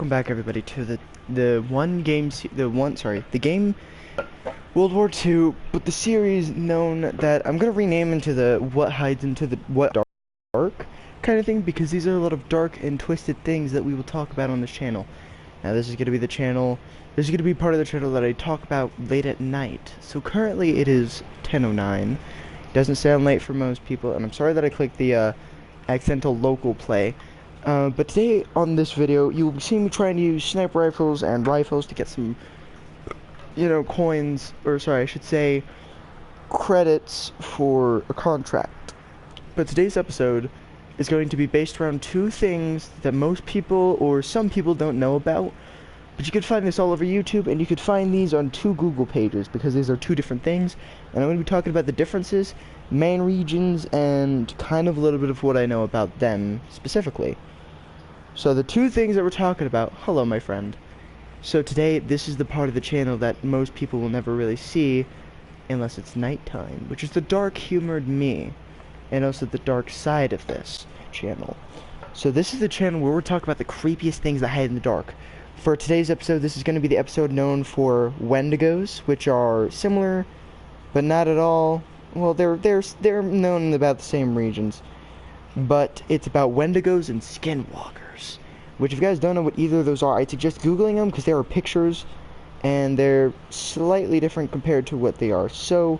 welcome back everybody to the game World War II, but the series known that I'm gonna rename into the What Hides into the What Dark kind of thing, because these are a lot of dark and twisted things that we will talk about on this channel. Now this is gonna be part of the channel that I talk about late at night. So currently it is 10:09. Doesn't sound late for most people, and I'm sorry that I clicked the accidental local play. But today on this video, you'll see me trying to use sniper rifles and rifles to get some, coins, or sorry, I should say, credits for a contract. But today's episode is going to be based around two things that most people, or some people, don't know about. But you could find this all over YouTube, and you could find these on two Google pages, because these are two different things. And I'm going to be talking about the differences, main regions, and kind of a little bit of what I know about them specifically. So the two things that we're talking about, hello my friend. So today, this is the part of the channel that most people will never really see, unless it's nighttime, which is the dark humored me, and also the dark side of this channel. So this is the channel where we're talking about the creepiest things that hide in the dark. For today's episode, this is going to be the episode known for Wendigos, which are similar, but not at all. Well, they're known in about the same regions, but it's about Wendigos and Skinwalkers. Which, if you guys don't know what either of those are, I suggest googling them, because there are pictures, and they're slightly different compared to what they are. So,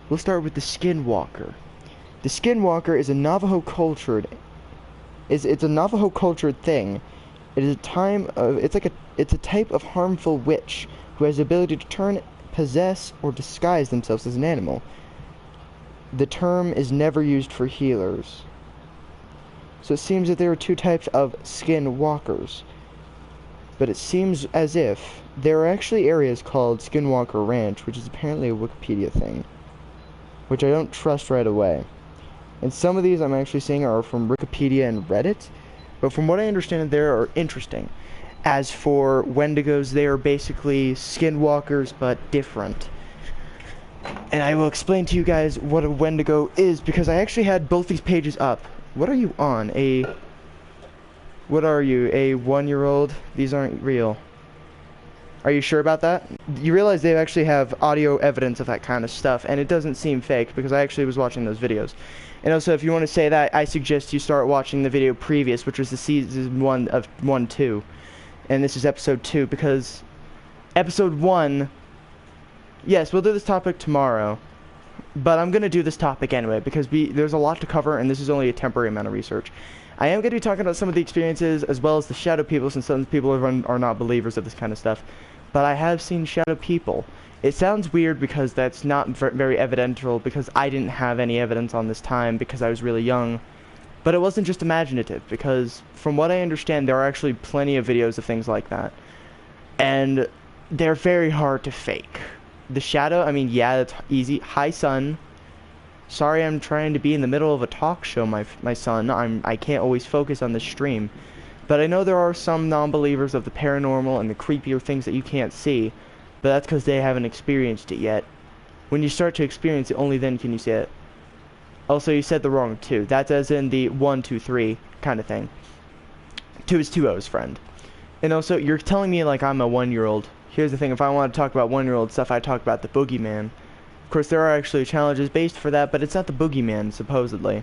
we'll start with the Skinwalker. The Skinwalker is a Navajo cultured. It's a Navajo cultured thing. It is it's a type of harmful witch who has the ability to turn, possess, or disguise themselves as an animal. The term is never used for healers. So it seems that there are two types of skinwalkers. But it seems as if there are actually areas called Skinwalker Ranch, which is apparently a Wikipedia thing, which I don't trust right away. And some of these I'm actually seeing are from Wikipedia and Reddit, but from what I understand, they are interesting. As for Wendigos, they are basically skinwalkers, but different. And I will explain to you guys what a Wendigo is, because I actually had both these pages up. What are you on? What are you? A 1-year-old? These aren't real. Are you sure about that? You realize they actually have audio evidence of that kind of stuff, and it doesn't seem fake, because I actually was watching those videos. And also, if you want to say that, I suggest you start watching the video previous, which was the season 1 of 1-2. And this is episode 2, because episode 1... Yes, we'll do this topic tomorrow. But I'm going to do this topic anyway, because there's a lot to cover, and this is only a temporary amount of research. I am going to be talking about some of the experiences, as well as the shadow people, since some people are not believers of this kind of stuff. But I have seen shadow people. It sounds weird because that's not very evidential, because I didn't have any evidence on this time because I was really young. But it wasn't just imaginative, because from what I understand, there are actually plenty of videos of things like that. And they're very hard to fake. The shadow, I mean, yeah, that's easy. Hi, son. Sorry, I'm trying to be in the middle of a talk show, my son. I can't always focus on the stream. But I know there are some non-believers of the paranormal and the creepier things that you can't see. But that's because they haven't experienced it yet. When you start to experience it, only then can you see it. Also, you said the wrong 2. That's as in the 1, 2, 3 kind of thing. 2 is 2 O's, friend. And also, you're telling me like I'm a 1-year-old. Here's the thing, if I want to talk about 1-year-old stuff, I talk about the boogeyman. Of course, there are actually challenges based for that, but it's not the boogeyman, supposedly.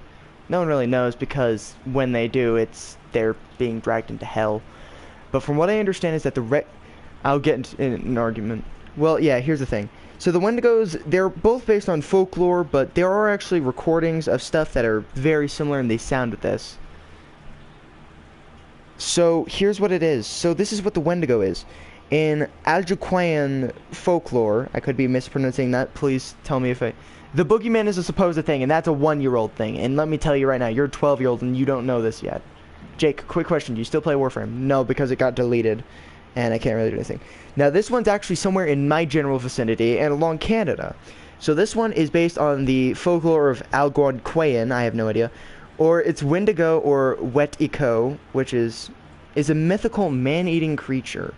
No one really knows, because when they do, they're being dragged into hell. But from what I understand is that I'll get into an argument. Well, yeah, here's the thing. So the Wendigos, they're both based on folklore, but there are actually recordings of stuff that are very similar, and they sound with this. So here's what it is. So this is what the Wendigo is. In Algonquian folklore, I could be mispronouncing that, please tell me if the boogeyman is a supposed thing, and that's a 1-year-old thing, and let me tell you right now, you're a 12-year-old and you don't know this yet. Jake, quick question, do you still play Warframe? No, because it got deleted, and I can't really do anything. Now, this one's actually somewhere in my general vicinity, and along Canada. So this one is based on the folklore of Algonquian, I have no idea, or it's Wendigo or Wetiko, which is a mythical man-eating creature,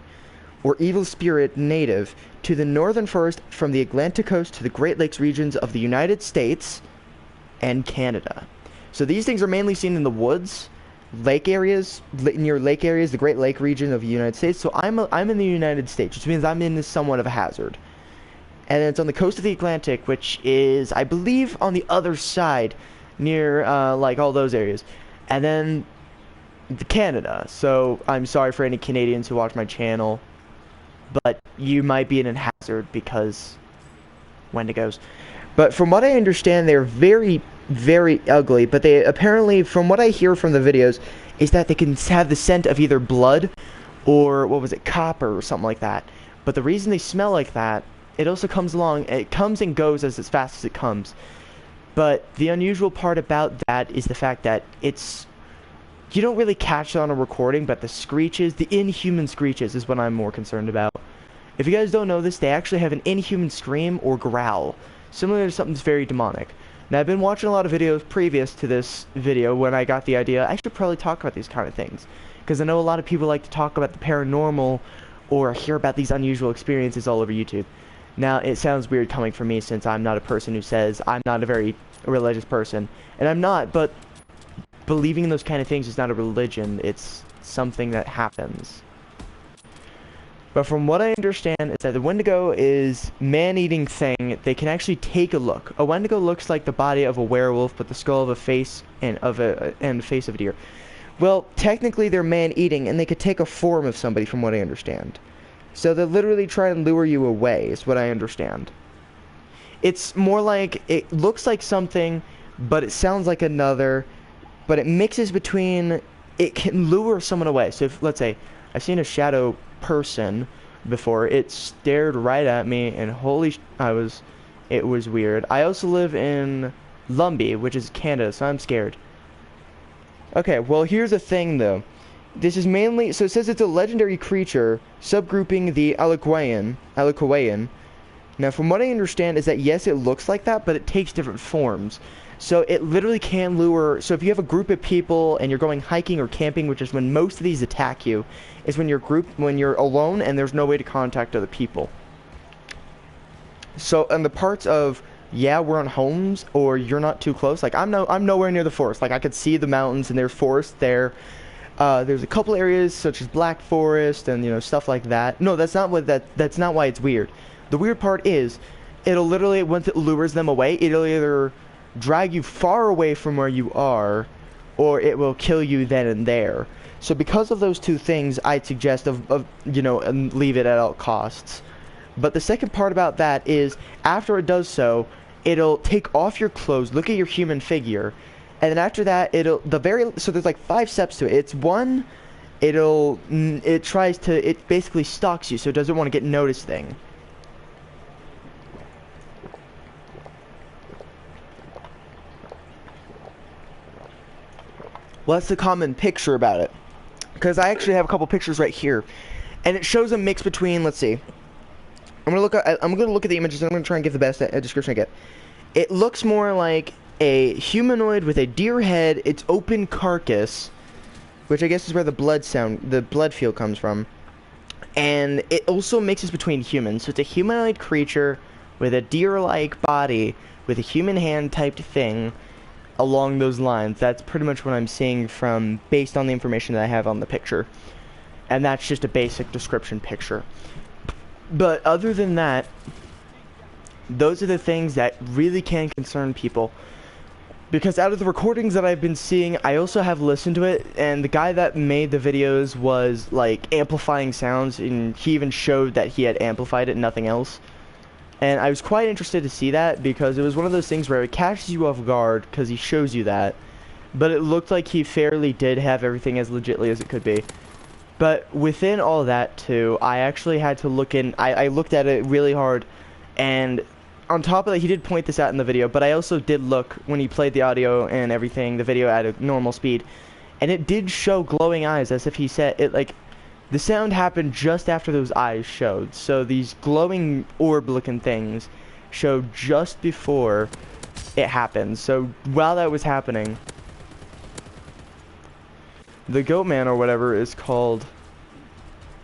or evil spirit native to the northern forest from the Atlantic coast to the Great Lakes regions of the United States and Canada. So these things are mainly seen in the woods, lake areas, near lake areas, the Great Lake region of the United States. So I'm in the United States, which means I'm in somewhat of a hazard. And it's on the coast of the Atlantic, which is, I believe, on the other side, near like all those areas. And then Canada. So I'm sorry for any Canadians who watch my channel, but you might be in a hazard because Wendigos. But from what I understand, they're very, very ugly. But they apparently, from what I hear from the videos, is that they can have the scent of either blood or, what was it, copper or something like that. But the reason they smell like that, it also comes along, it comes and goes as fast as it comes. But the unusual part about that is the fact that it's, you don't really catch it on a recording, but the screeches, the inhuman screeches is what I'm more concerned about. If you guys don't know this, they actually have an inhuman scream or growl, similar to something that's very demonic. Now, I've been watching a lot of videos previous to this video when I got the idea I should probably talk about these kind of things, because I know a lot of people like to talk about the paranormal or hear about these unusual experiences all over YouTube. Now, it sounds weird coming from me since I'm not a person who says I'm not a very religious person, and I'm not, but believing in those kind of things is not a religion, it's something that happens. But from what I understand is that the Wendigo is man-eating thing. They can actually take a look. A Wendigo looks like the body of a werewolf, but the skull of a face and the face of a deer. Well, technically they're man-eating, and they could take a form of somebody, from what I understand. So they'll literally try and lure you away, is what I understand. It's more like, it looks like something, but it sounds like another, but it mixes between, it can lure someone away. So if, let's say, I've seen a shadow person before, it stared right at me, and it was weird. I also live in Lumbee, which is Canada, so I'm scared. Okay, well, here's the thing, though. This is mainly, so it says it's a legendary creature, subgrouping the Alicoayan. Now, from what I understand is that, yes, it looks like that, but it takes different forms. So it literally can lure, so if you have a group of people and you're going hiking or camping, which is when most of these attack you, is when you're alone and there's no way to contact other people. So, in the parts of, yeah, we're on homes, or you're not too close, like, I'm nowhere near the forest. Like, I could see the mountains, and there's forest there. There's a couple areas, such as Black Forest, and, you know, stuff like that. No, that's not why it's weird. The weird part is, it'll literally, once it lures them away, it'll either drag you far away from where you are, or it will kill you then and there. So because of those two things, I'd suggest leave it at all costs. But the second part about that is, after it does so, it'll take off your clothes, look at your human figure, and then after that, so there's like 5 steps to it. It's one, it basically stalks you, so it doesn't want to get noticed thing. Well, that's the common picture about it, because I actually have a couple pictures right here, and it shows a mix between, let's see, I'm gonna look at the images, and I'm gonna try and give the best description I get. It looks more like a humanoid with a deer head, its open carcass, which I guess is where the blood feel comes from, and it also mixes between humans. So it's a humanoid creature with a deer-like body with a human hand typed thing. Along those lines, that's pretty much what I'm seeing based on the information that I have on the picture, and that's just a basic description picture. But other than that, those are the things that really can concern people, because out of the recordings that I've been seeing, I also have listened to it, and the guy that made the videos was like amplifying sounds, and he even showed that he had amplified it and nothing else. And I was quite interested to see that, because it was one of those things where it catches you off guard because he shows you that, but it looked like he fairly did have everything as legitly as it could be. But within all that too, I actually had to look in, I looked at it really hard, and on top of that, he did point this out in the video, but I also did look when he played the audio and everything, the video at a normal speed, and it did show glowing eyes, as if he said it, like, the sound happened just after those eyes showed, so these glowing orb-looking things showed just before it happened. So while that was happening, the goat man or whatever is called,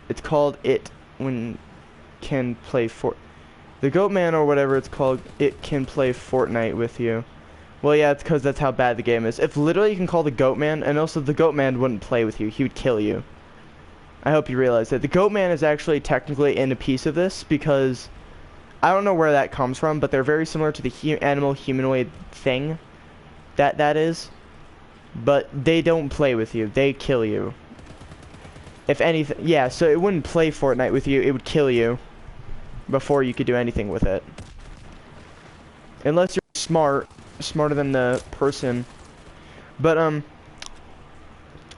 it's called it when can play the goat man or whatever it's called, it can play Fortnite with you. Well, yeah, it's because that's how bad the game is. If literally you can call the Goat Man, and also the Goat Man wouldn't play with you. He would kill you. I hope you realize that. The Goat Man is actually technically in a piece of this because I don't know where that comes from, but they're very similar to the animal humanoid thing that is. But they don't play with you. They kill you. If anything, yeah, so it wouldn't play Fortnite with you. It would kill you before you could do anything with it. Unless you're smarter than the person. But,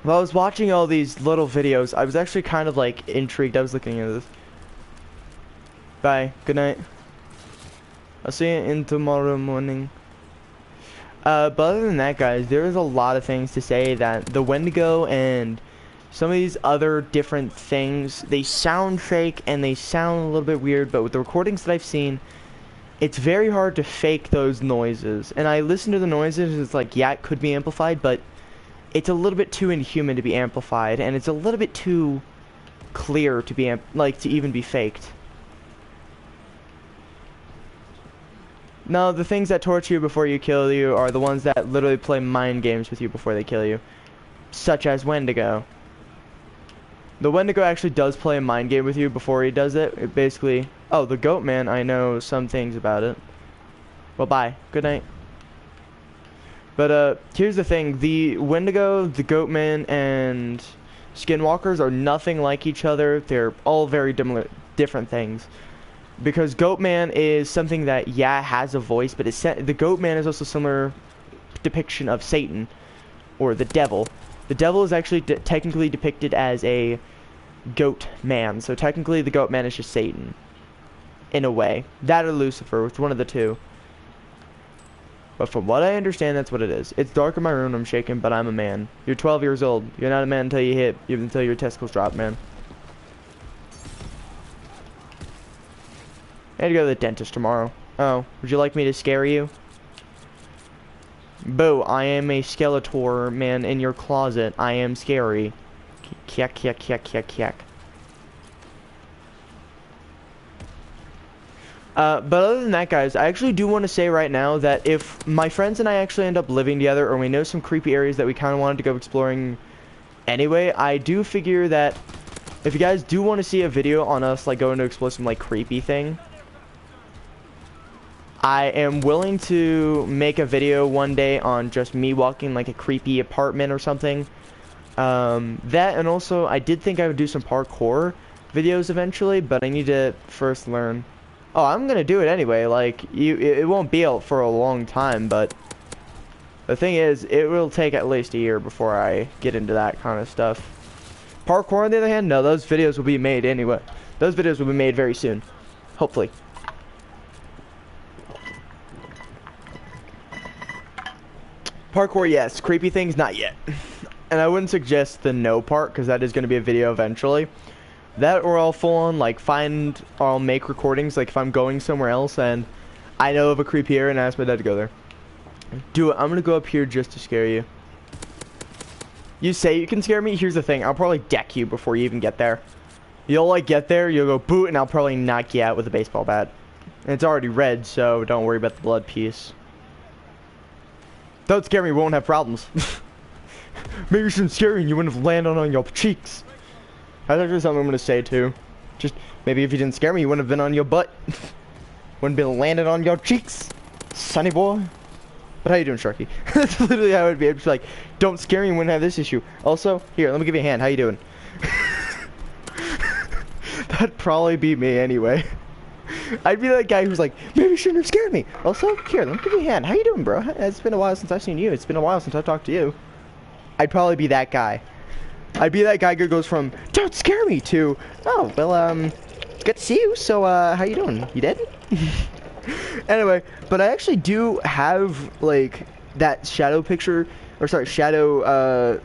while I was watching all these little videos, I was actually kind of, like, intrigued. I was looking at this. Bye. Good night. I'll see you in tomorrow morning. But other than that, guys, there's a lot of things to say that the Wendigo and some of these other different things, they sound fake and they sound a little bit weird, but with the recordings that I've seen, it's very hard to fake those noises. And I listen to the noises, it's like, yeah, it could be amplified, but it's a little bit too inhuman to be amplified, and it's a little bit too clear to be, to even be faked. No, the things that torture you before you kill you are the ones that literally play mind games with you before they kill you. Such as Wendigo. The Wendigo actually does play a mind game with you before he does it. It basically... Oh, the Goat Man, I know some things about it. Well, bye. Good night. But, here's the thing. The Wendigo, the Goat Man, and Skinwalkers are nothing like each other. They're all very different things. Because Goat Man is something that, yeah, has a voice, but the Goat Man is also a similar depiction of Satan, or the devil. The devil is actually technically depicted as a goat man, so technically the Goat Man is just Satan, in a way. That or Lucifer, it's one of the two. But from what I understand, that's what it is. It's dark in my room, I'm shaking, but I'm a man. You're 12 years old. You're not a man until your testicles drop, man. I had to go to the dentist tomorrow. Oh, would you like me to scare you? Boo, I am a Skeletor man in your closet. I am scary. Kyak, kyak, kyak, kyak, kyak. But other than that, guys, I actually do want to say right now that if my friends and I actually end up living together, or we know some creepy areas that we kind of wanted to go exploring anyway, I do figure that if you guys do want to see a video on us, like, going to explore some, like, creepy thing, I am willing to make a video one day on just me walking, like, a creepy apartment or something. That, and also, I did think I would do some parkour videos eventually, but I need to first learn. Oh, I'm gonna do it anyway. Like, it won't be out for a long time, but the thing is, it will take at least a year before I get into that kind of stuff. Parkour, on the other hand, no, those videos will be made anyway. Those videos will be made very soon. Hopefully. Parkour, yes. Creepy things, not yet. And I wouldn't suggest the no part, because that is going to be a video eventually. That, or I'll full on, like, I'll make recordings, like, if I'm going somewhere else and I know of a creepy area and I ask my dad to go there. Do it. I'm going to go up here just to scare you. You say you can scare me? Here's the thing. I'll probably deck you before you even get there. You'll, like, get there, you'll go boot, and I'll probably knock you out with a baseball bat. And it's already red, so don't worry about the blood piece. Don't scare me, we won't have problems. Maybe you shouldn't scare me and you wouldn't have landed on your cheeks. That's actually something I'm going to say too. Just, maybe if you didn't scare me, you wouldn't have been on your butt. Wouldn't be landed on your cheeks, sonny boy. But how you doing, Sharky? That's literally how it would be. I'd be like, don't scare me, you wouldn't have this issue. Also, here, let me give you a hand. How you doing? That'd probably be me anyway. I'd be that guy who's like, maybe you shouldn't have scared me. Also, here, let me give you a hand. How you doing, bro? It's been a while since I've seen you. It's been a while since I've talked to you. I'd probably be that guy. I'd be that guy who goes from, don't scare me, to, oh, well, good to see you. So, how you doing? You dead? Anyway, but I actually do have, like, that shadow picture, or sorry, shadow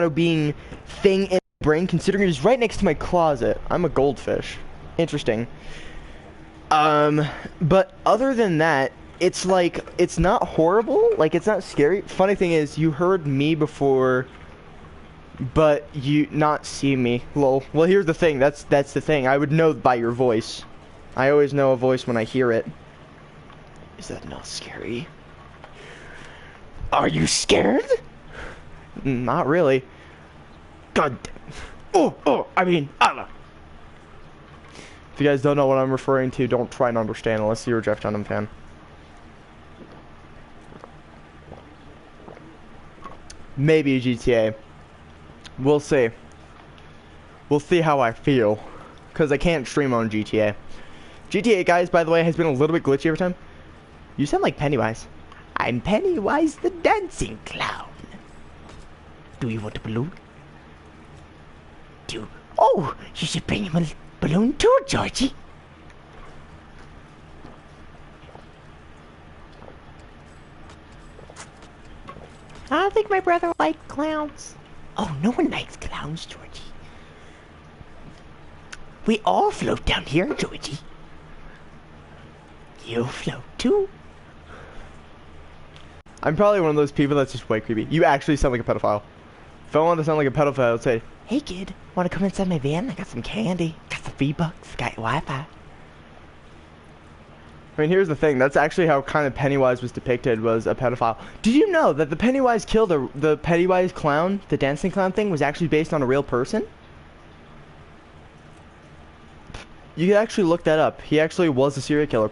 being thing in my brain, considering it is right next to my closet. I'm a goldfish. Interesting. But other than that, it's like, it's not horrible, like, it's not scary. Funny thing is, you heard me before, but you not see me. Lol. Well, here's the thing, that's the thing, I would know by your voice. I always know a voice when I hear it. Is that not scary? Are you scared? Not really. God. I mean, Allah. If you guys don't know what I'm referring to, don't try and understand unless you're a Jeff Dunham fan. Maybe GTA. We'll see. We'll see how I feel. Because I can't stream on GTA. GTA, guys, by the way, has been a little bit glitchy every time. You sound like Pennywise. I'm Pennywise the dancing clown. Do you want a balloon? Oh, you should bring him a balloon too, Georgie. I think my brother likes clowns. Oh, no one likes clowns, Georgie. We all float down here, Georgie. You float too. I'm probably one of those people that's just way creepy. You actually sound like a pedophile. If I wanted to sound like a pedophile, I'd say, hey kid, wanna come inside my van? I got some candy, got some V-Bucks, got Wi-Fi. I mean, here's the thing. That's actually how kind of Pennywise was depicted, was a pedophile. Did you know that the Pennywise killer, the Pennywise clown, the dancing clown thing, was actually based on a real person? You can actually look that up. He actually was a serial killer.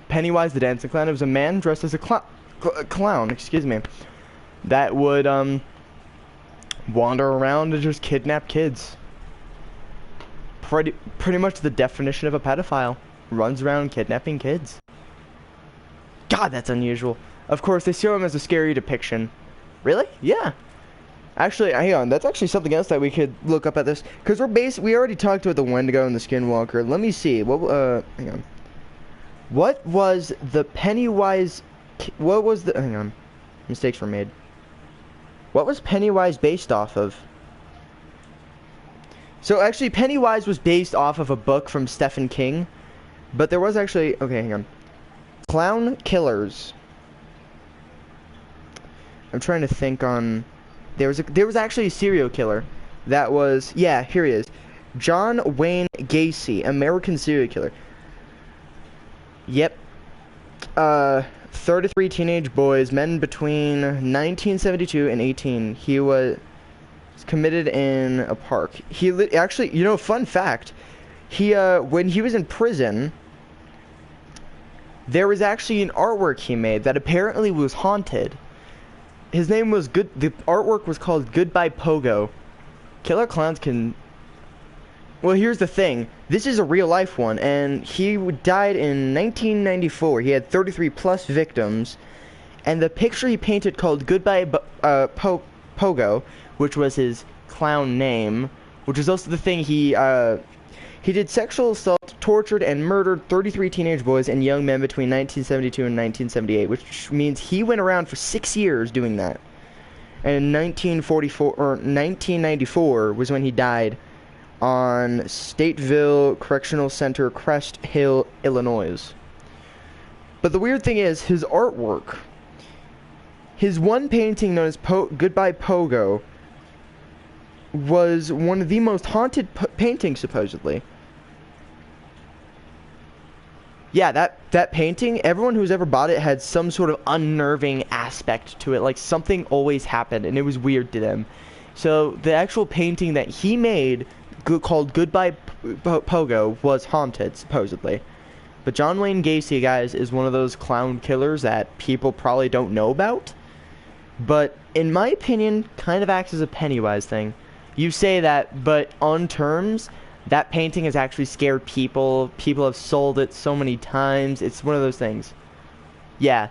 Pennywise the dancing clown. It was a man dressed as a clown, excuse me, that would wander around and just kidnap kids. Pretty much the definition of a pedophile. Runs around kidnapping kids. God, that's unusual. Of course, they show him as a scary depiction. Really? Yeah. Actually, hang on. That's actually something else that we could look up at this. Because we already talked about the Wendigo and the Skinwalker. Let me see. Hang on. What was the Pennywise... hang on. Mistakes were made. What was Pennywise based off of? So, actually, Pennywise was based off of a book from Stephen King. But there was actually... Okay, hang on. Clown killers. I'm trying to think on... There was actually a serial killer. That was... Yeah, here he is. John Wayne Gacy. American serial killer. Yep. 33 teenage boys, men between 1972 and 18. He was committed in a park. Actually, you know, fun fact. When he was in prison... There was actually an artwork he made that apparently was haunted. His name was the artwork was called Goodbye Pogo. Killer clowns can... Well, here's the thing. This is a real life one, and he died in 1994. He had 33 plus victims, and the picture he painted called Goodbye Pogo, which was his clown name, which is also the thing he did sexual assault, tortured, and murdered 33 teenage boys and young men between 1972 and 1978, which means he went around for 6 years doing that. And in 1994 was when he died on Stateville Correctional Center, Crest Hill, Illinois. But the weird thing is, his artwork, his one painting known as Goodbye Pogo, was one of the most haunted paintings, supposedly. Yeah, that painting, everyone who's ever bought it had some sort of unnerving aspect to it. Like, something always happened, and it was weird to them. So, the actual painting that he made, called Goodbye Pogo, was haunted, supposedly. But John Wayne Gacy, guys, is one of those clown killers that people probably don't know about. But, in my opinion, kind of acts as a Pennywise thing. You say that, but on terms... That painting has actually scared people. People have sold it so many times. It's one of those things. Yeah.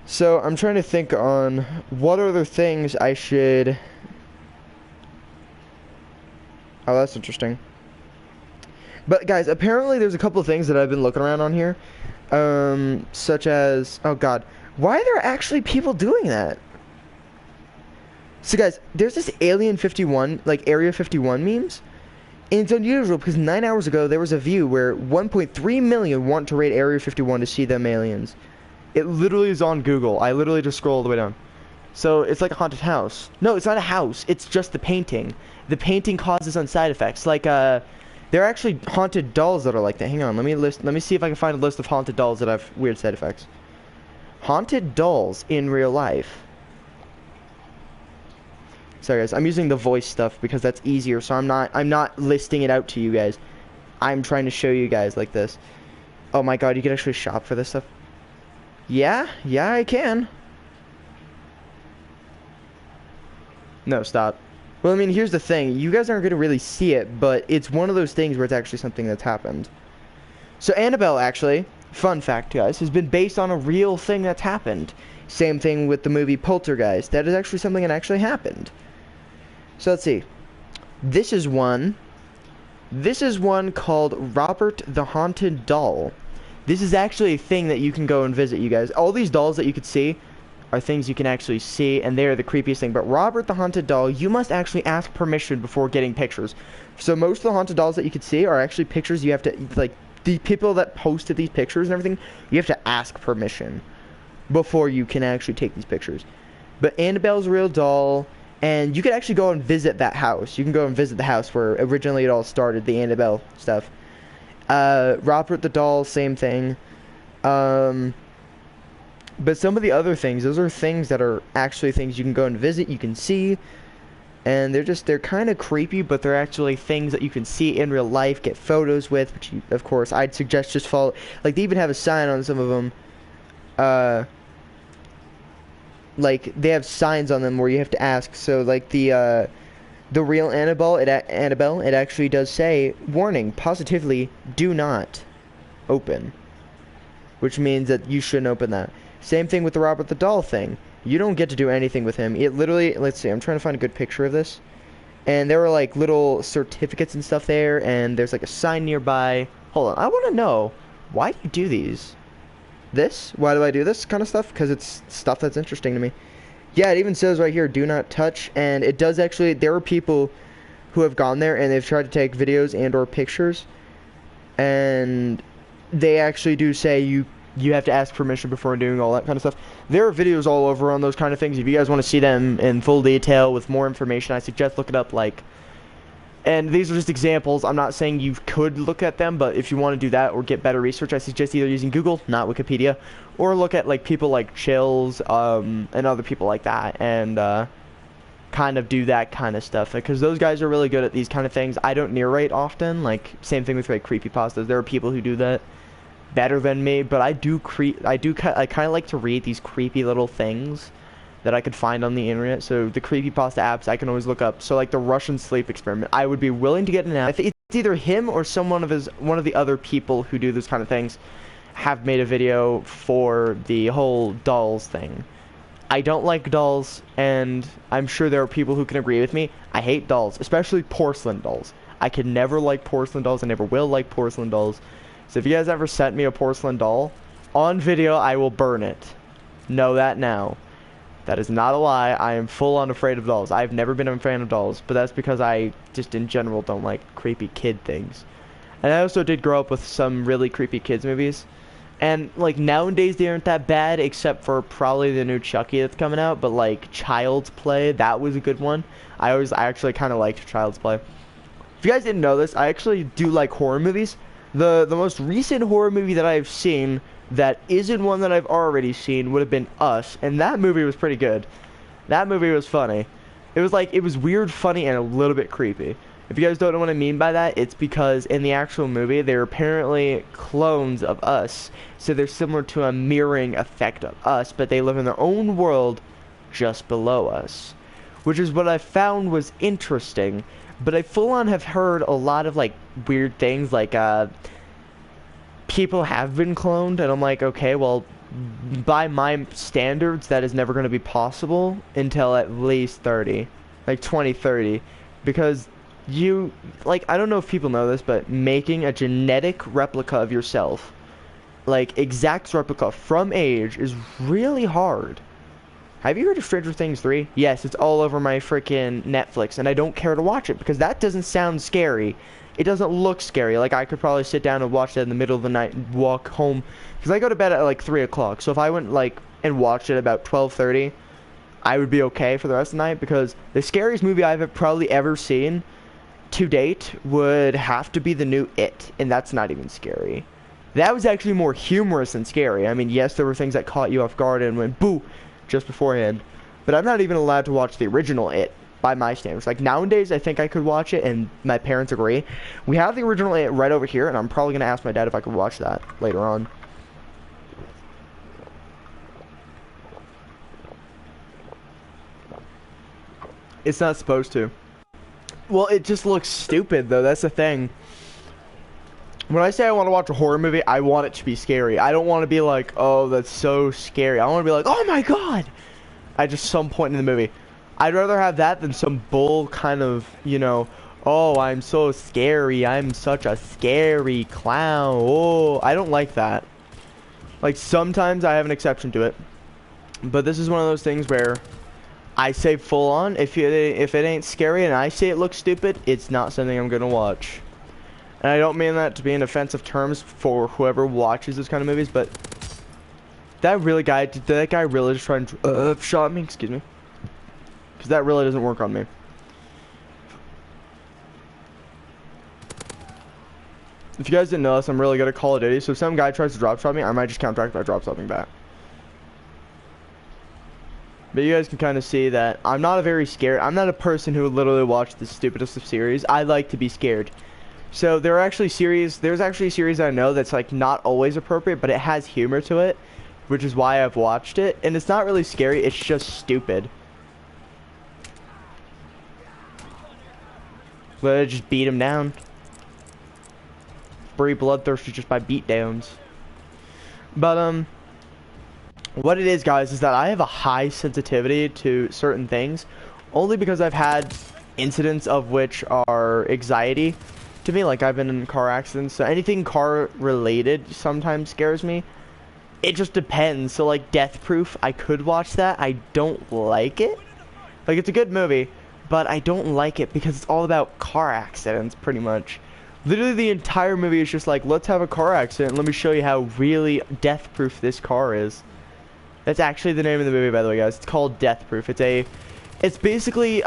So, I'm trying to think on what other things I should... Oh, that's interesting. But, guys, apparently there's a couple of things that I've been looking around on here. Such as... Oh, God. Why are there actually people doing that? So, guys, there's this Alien 51, like Area 51 memes. And it's unusual because 9 hours ago there was a view where 1.3 million want to raid Area 51 to see them aliens. It literally is on Google. I literally just scroll all the way down. So it's like a haunted house. No, it's not a house. It's just the painting. The painting causes some side effects. Like there are actually haunted dolls that are like that. Hang on, let me see if I can find a list of haunted dolls that have weird side effects. Haunted dolls in real life. Sorry guys, I'm using the voice stuff because that's easier, so I'm not listing it out to you guys. I'm trying to show you guys like this. Oh my god, you can actually shop for this stuff. Yeah, I can. No, stop. Well, I mean, here's the thing. You guys aren't going to really see it, but it's one of those things where it's actually something that's happened. So Annabelle, actually, fun fact, guys, has been based on a real thing that's happened. Same thing with the movie Poltergeist. That is actually something that actually happened. So let's see. This is one called Robert the Haunted Doll. This is actually a thing that you can go and visit, you guys. All these dolls that you could see are things you can actually see, and they are the creepiest thing. But Robert the Haunted Doll, you must actually ask permission before getting pictures. So most of the haunted dolls that you could see are actually pictures you have to, like, the people that posted these pictures and everything, you have to ask permission before you can actually take these pictures. But Annabelle's a real doll, and you could actually go and visit that house. You can go and visit the house where originally it all started, the Annabelle stuff. Robert the doll, same thing. But some of the other things, those are things that are actually things you can go and visit, you can see, and they're kind of creepy, but they're actually things that you can see in real life, get photos with, which you, of course, I'd suggest just follow. Like, they even have a sign on some of them, like, they have signs on them where you have to ask. So, like, the real Annabelle, it actually does say, warning, positively, do not open, which means that you shouldn't open that. Same thing with the Robert the Doll thing. You don't get to do anything with him. It literally, let's see, I'm trying to find a good picture of this. And there were like little certificates and stuff there, and there's like a sign nearby. Hold on, I want to know, why do you do these? Why do I do this kind of stuff? Because it's stuff that's interesting to me. Yeah, it even says right here, do not touch, and it does actually, there are people who have gone there and they've tried to take videos and or pictures, and they actually do say you have to ask permission before doing all that kind of stuff. There are videos all over on those kind of things. If you guys want to see them in full detail with more information, I suggest look it up, like, and these are just examples. I'm not saying you could look at them, but if you want to do that or get better research, I suggest either using Google, not Wikipedia, or look at like people like Chills, and other people like that, and kind of do that kind of stuff, because those guys are really good at these kind of things. I don't narrate often, like same thing with like Creepypastas. There are people who do that better than me, but I kind of like to read these creepy little things that I could find on the internet. So the Creepypasta apps I can always look up. So like the Russian sleep experiment, I would be willing to get an app. I think it's either him or one of the other people who do those kind of things have made a video for the whole dolls thing. I don't like dolls, and I'm sure there are people who can agree with me. I hate dolls, especially porcelain dolls. I could never like porcelain dolls. I never will like porcelain dolls. So if you guys ever sent me a porcelain doll, on video, I will burn it. Know that now. That is not a lie. I am full on afraid of dolls. I've never been a fan of dolls, but that's because I just in general don't like creepy kid things. And I also did grow up with some really creepy kids movies. And like nowadays they aren't that bad, except for probably the new Chucky that's coming out, but like Child's Play, that was a good one. I actually kind of liked Child's Play. If you guys didn't know this, I actually do like horror movies. The most recent horror movie that I've seen that isn't one that I've already seen would have been Us, and that movie was pretty good. That movie was funny. It was weird, funny, and a little bit creepy. If you guys don't know what I mean by that, it's because in the actual movie, they're apparently clones of us, so they're similar to a mirroring effect of us, but they live in their own world just below us, which is what I found was interesting. But I full on have heard a lot of like weird things, like people have been cloned, and I'm like, okay, well, by my standards, that is never going to be possible until at least 2030, because you, like, I don't know if people know this, but making a genetic replica of yourself, like exact replica from age, is really hard. Have you heard of Stranger Things 3? Yes, it's all over my freaking Netflix, and I don't care to watch it because that doesn't sound scary. It doesn't look scary. Like, I could probably sit down and watch that in the middle of the night and walk home, because I go to bed at like 3 o'clock. So if I went like and watched it about 12:30, I would be okay for the rest of the night, because the scariest movie I've probably ever seen to date would have to be the new It, and that's not even scary. That was actually more humorous than scary. I mean, yes, there were things that caught you off guard and went boo just beforehand. But I'm not even allowed to watch the original It by my standards. Like nowadays, I think I could watch it, and my parents agree. We have the original It right over here, and I'm probably gonna ask my dad if I could watch that later on. It's not supposed to. Well, it just looks stupid, though. That's the thing. When I say I want to watch a horror movie, I want it to be scary. I don't want to be like, oh, that's so scary. I want to be like, oh my god! At just some point in the movie. I'd rather have that than some bull kind of, you know, oh, I'm so scary. I'm such a scary clown. Oh, I don't like that. Like, sometimes I have an exception to it. But this is one of those things where I say full on, if it ain't scary and I say it looks stupid, it's not something I'm gonna watch. And I don't mean that to be in offensive terms for whoever watches this kind of movies, but did that guy really just try and shot me? Excuse me. Because that really doesn't work on me. If you guys didn't know this, I'm really good at Call of Duty, so if some guy tries to drop shot me, I might just counteract by drop stopping back. But you guys can kind of see that I'm not a person who would literally watch the stupidest of series. I like to be scared. So there's actually a series I know that's like not always appropriate, but it has humor to it, which is why I've watched it. And it's not really scary, it's just stupid. Let just beat him down. Very bloodthirsty just by beatdowns. But what it is, guys, is that I have a high sensitivity to certain things, only because I've had incidents of which are anxiety to me. Like, I've been in car accidents, so anything car related sometimes scares me. It just depends. So like Death Proof, I could watch that. I don't like it. Like, it's a good movie, but I don't like it because it's all about car accidents pretty much. Literally the entire movie is just like, let's have a car accident, let me show you how really death proof this car is. That's actually the name of the movie, by the way, guys. It's called Death Proof. It's basically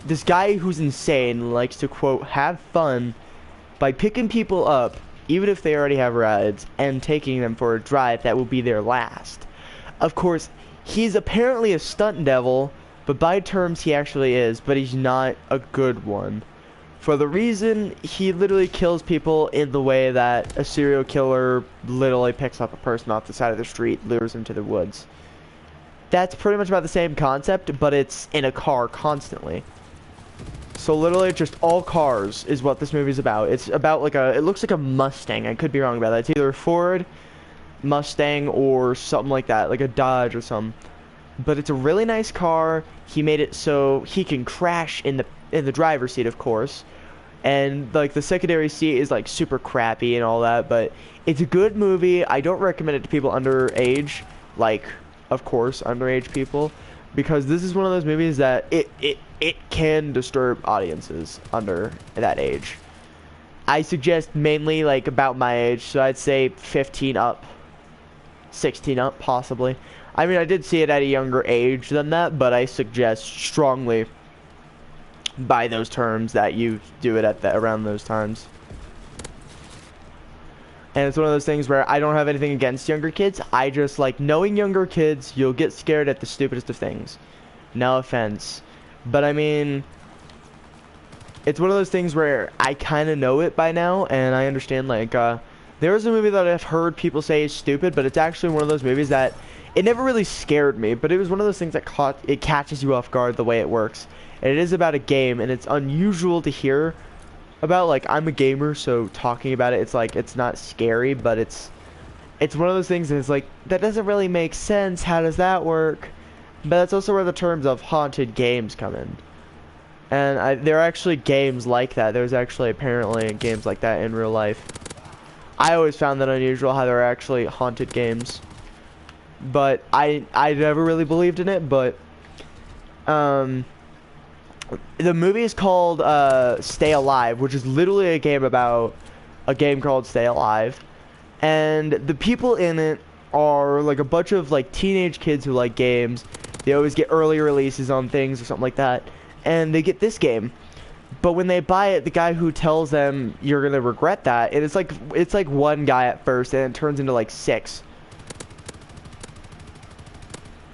this guy who's insane likes to, quote, have fun by picking people up, even if they already have rides, and taking them for a drive that will be their last. Of course, he's apparently a stunt devil, but by terms he actually is, but he's not a good one. For the reason he literally kills people in the way that a serial killer literally picks up a person off the side of the street, lures him to the woods. That's pretty much about the same concept, but it's in a car constantly. So literally just all cars is what this movie's about. It's about like it looks like a Mustang. I could be wrong about that. It's either a Ford, Mustang, or something like that, like a Dodge or something. But it's a really nice car. He made it so he can crash in the driver's seat, of course. And like the secondary seat is like super crappy and all that, but it's a good movie. I don't recommend it to people underage, like, of course, underage people, because this is one of those movies that it can disturb audiences under that age. I suggest mainly like about my age, so I'd say 15 up, 16 up possibly. I mean, I did see it at a younger age than that, but I suggest strongly by those terms that you do it at around those times. And it's one of those things where I don't have anything against younger kids. I just like knowing younger kids, you'll get scared at the stupidest of things. No offense. But I mean, it's one of those things where I kind of know it by now, and I understand, like, there was a movie that I've heard people say is stupid, but it's actually one of those movies that it never really scared me, but it was one of those things that catches you off guard the way it works. And it is about a game, and it's unusual to hear about. Like, I'm a gamer, so talking about it, it's like, it's not scary, but it's one of those things that's like, that doesn't really make sense, how does that work? But that's also where the terms of haunted games come in. And there are actually games like that. There's actually apparently games like that in real life. I always found that unusual, how there are actually haunted games. But I never really believed in it, but the movie is called Stay Alive, which is literally a game about a game called Stay Alive. And the people in it are like a bunch of like teenage kids who like games. They always get early releases on things or something like that. And they get this game. But when they buy it, the guy who tells them you're gonna regret that, and it's like one guy at first, and it turns into like 6.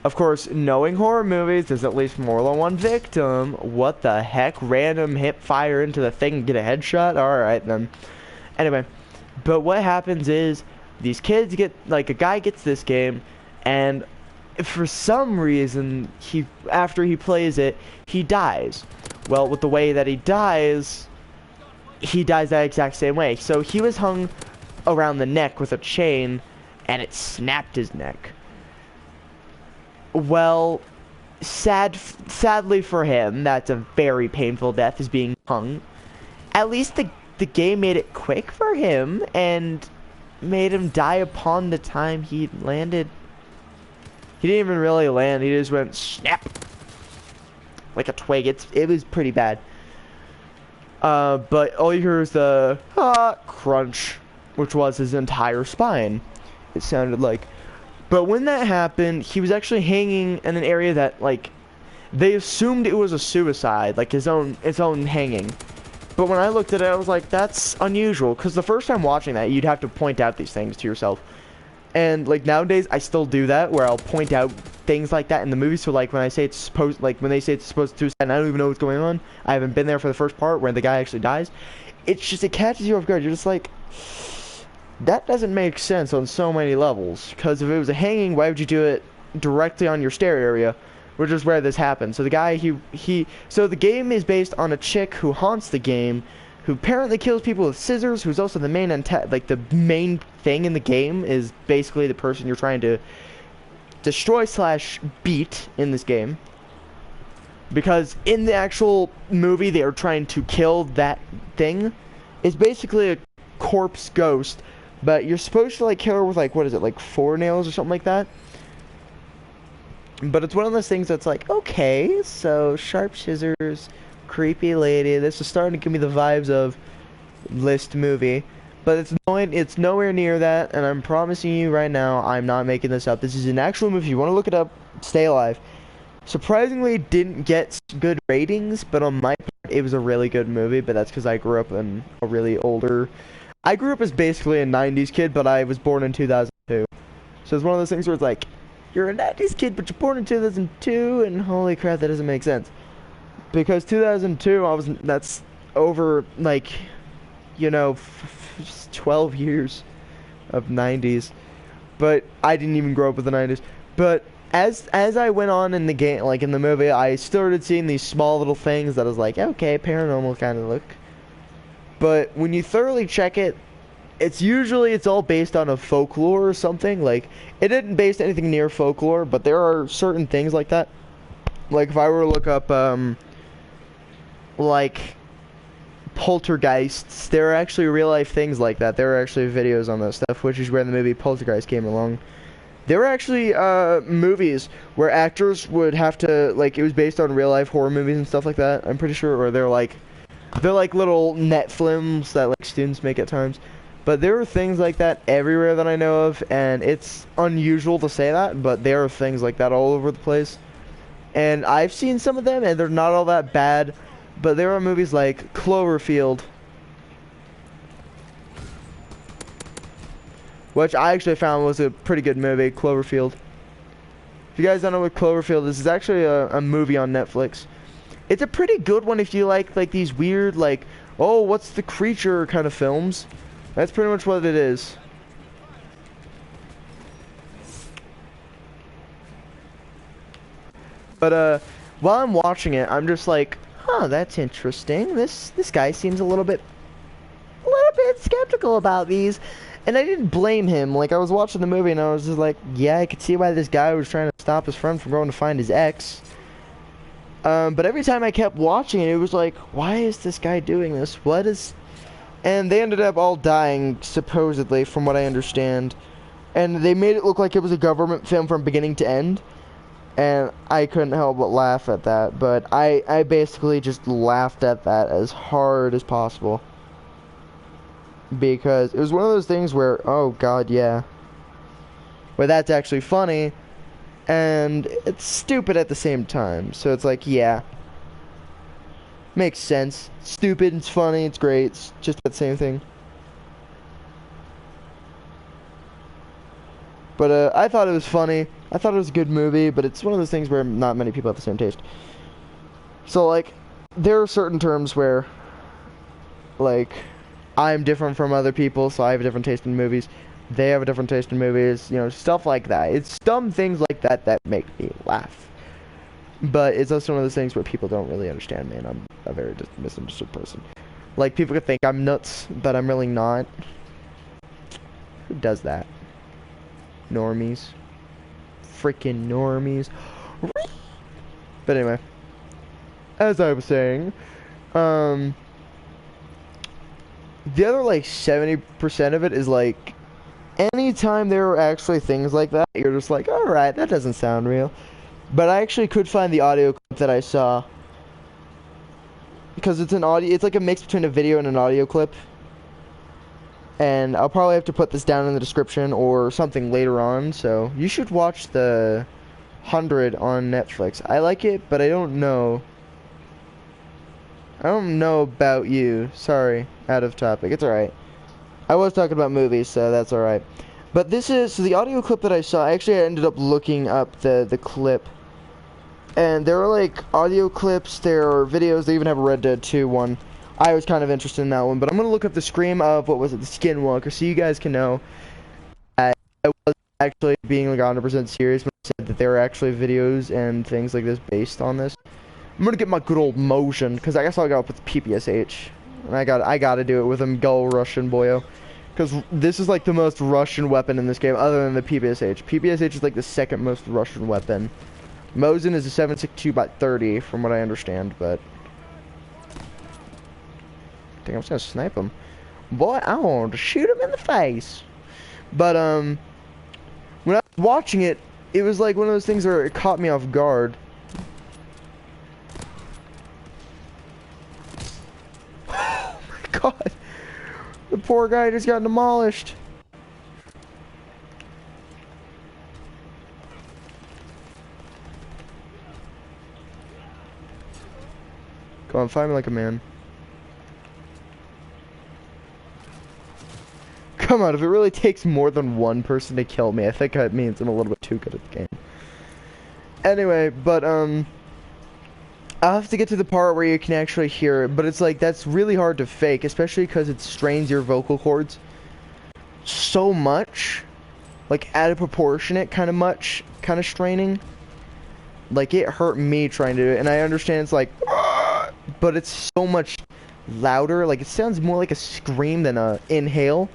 Of course, knowing horror movies, there's at least more than one victim. What the heck? Random hip fire into the thing and get a headshot? Alright then. Anyway, but what happens is, these kids get, like, a guy gets this game, and for some reason, after he plays it, he dies. Well, with the way that he dies that exact same way. So he was hung around the neck with a chain, and it snapped his neck. Well, sadly for him, that's a very painful death, is being hung. At least the game made it quick for him, and made him die upon the time he landed. He didn't even really land, he just went snap like a twig. It was pretty bad. But all you hear is the crunch, which was his entire spine, it sounded like. But when that happened, he was actually hanging in an area that, like, they assumed it was a suicide, like its own hanging. But when I looked at it, I was like, that's unusual, because the first time watching that, you'd have to point out these things to yourself. And, like, nowadays, I still do that, where I'll point out things like that in the movie. So, like, when they say it's supposed to suicide, and I don't even know what's going on, I haven't been there for the first part where the guy actually dies, it catches you off guard. You're just like, that doesn't make sense on so many levels, because if it was a hanging, why would you do it directly on your stair area, which is where this happened. So the guy, so the game is based on a chick who haunts the game, who apparently kills people with scissors, who's also the main the main thing in the game, is basically the person you're trying to destroy / beat in this game. Because in the actual movie, they are trying to kill that thing. It's basically a corpse ghost, but you're supposed to, like, kill her with, like, what is it, like 4 nails or something like that? But it's one of those things that's like, okay, so sharp scissors, creepy lady. This is starting to give me the vibes of List movie, but it's nowhere near that. And I'm promising you right now, I'm not making this up. This is an actual movie. If you want to look it up, stay alive. Surprisingly, didn't get good ratings, but on my part, it was a really good movie. But that's because I grew up in a really older. I grew up as basically a 90s kid, but I was born in 2002. So it's one of those things where it's like, you're a 90s kid, but you're born in 2002, and holy crap, that doesn't make sense. Because 2002, that's over, like, you know, 12 years of 90s. But I didn't even grow up with the 90s. But as I went on in the game, like in the movie, I started seeing these small little things that I was like, okay, paranormal kind of look. But when you thoroughly check it, it's all based on a folklore or something. Like, it didn't base anything near folklore, but there are certain things like that. Like, if I were to look up, like, poltergeists, there are actually real-life things like that. There are actually videos on that stuff, which is where the movie Poltergeist came along. There were actually, movies where actors would have to, like, it was based on real-life horror movies and stuff like that, I'm pretty sure, or they're like little net films that, like, students make at times. But there are things like that everywhere that I know of, and it's unusual to say that, but there are things like that all over the place. And I've seen some of them, and they're not all that bad, but there are movies like Cloverfield, which I actually found was a pretty good movie, Cloverfield. If you guys don't know what Cloverfield is, it's actually a movie on Netflix. It's a pretty good one if you like these weird, like, oh, what's the creature kind of films. That's pretty much what it is. But while I'm watching it, I'm just like, huh, that's interesting. This guy seems a little bit skeptical about these. And I didn't blame him. Like, I was watching the movie and I was just like, yeah, I could see why this guy was trying to stop his friend from going to find his ex. But every time I kept watching it, it was like, why is this guy doing this? What is... And they ended up all dying, supposedly, from what I understand. And they made it look like it was a government film from beginning to end. And I couldn't help but laugh at that. But I basically just laughed at that as hard as possible. Because it was one of those things where, oh god, yeah. Where that's actually funny. And it's stupid at the same time. So it's like, yeah. Makes sense. Stupid, it's funny, it's great. It's just that same thing. But I thought it was funny. I thought it was a good movie, but it's one of those things where not many people have the same taste. So, like, there are certain terms where, like, I'm different from other people, so I have a different taste in movies. They have a different taste in movies, you know, stuff like that. It's dumb things like that that make me laugh. But it's also one of those things where people don't really understand me, and I'm a very misunderstood person. Like, people could think I'm nuts, but I'm really not. Who does that? Normies. Freaking normies. But anyway, as I was saying, the other, like, 70% of it is, like, anytime there are actually things like that, you're just like, alright, that doesn't sound real. But I actually could find the audio clip that I saw. Because it's like a mix between a video and an audio clip. And I'll probably have to put this down in the description or something later on, so you should watch the 100 on Netflix. I like it, but I don't know. I don't know about you. Sorry, out of topic. It's alright. I was talking about movies, so that's alright. But this is, so the audio clip that I saw, actually I ended up looking up the clip. And there are, like, audio clips, there are videos, they even have a Red Dead 2 one. I was kind of interested in that one, but I'm going to look up the Scream of, what was it, the Skinwalker, so you guys can know that I was actually being, like, 100% serious when I said that there are actually videos and things like this based on this. I'm going to get my good old motion, because I guess I'll go with the PPSH. And I gotta do it with them Gull Russian boyo. Because this is, like, the most Russian weapon in this game, other than the PPSH. PPSH is, like, the second most Russian weapon. Mosin is a 7.62/30, from what I understand, but I think I'm just gonna snipe him. Boy, I want to shoot him in the face. But, when I was watching it, it was like one of those things where it caught me off guard. Oh my god. The poor guy just got demolished. Go on, fight me like a man. Come on, if it really takes more than one person to kill me, I think that means I'm a little bit too good at the game. Anyway, but, I'll have to get to the part where you can actually hear it, but it's like, that's really hard to fake, especially because it strains your vocal cords so much. Like, out of proportionate kind of straining. Like, it hurt me trying to do it, and I understand it's like, but it's so much louder. Like, it sounds more like a scream than a inhale.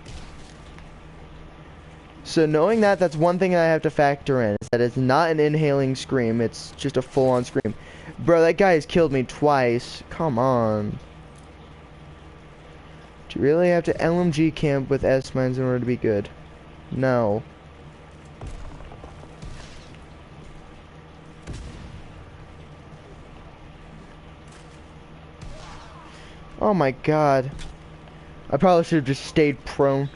So knowing that, that's one thing I have to factor in, is that it's not an inhaling scream, it's just a full-on scream. Bro, that guy has killed me twice. Come on. Do you really have to LMG camp with S-mines in order to be good? No. Oh my god. I probably should have just stayed prone.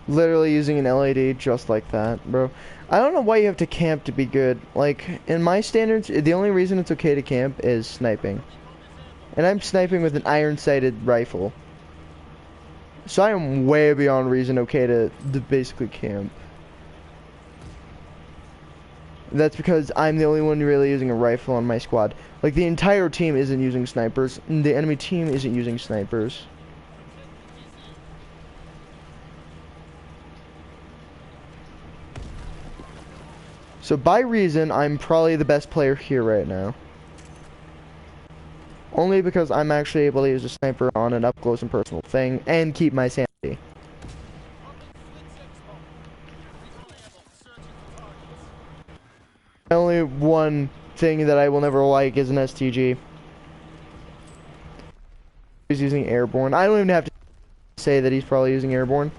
Literally using an LAD just like that, bro. I don't know why you have to camp to be good. Like, in my standards, the only reason it's okay to camp is sniping. And I'm sniping with an iron-sighted rifle. So I am way beyond reason okay to basically camp. That's because I'm the only one really using a rifle on my squad. Like, the entire team isn't using snipers. The enemy team isn't using snipers. So by reason, I'm probably the best player here right now. Only because I'm actually able to use a sniper on an up close and personal thing and keep my sanity. Only one thing that I will never like is an STG. He's using airborne. I don't even have to say that he's probably using airborne.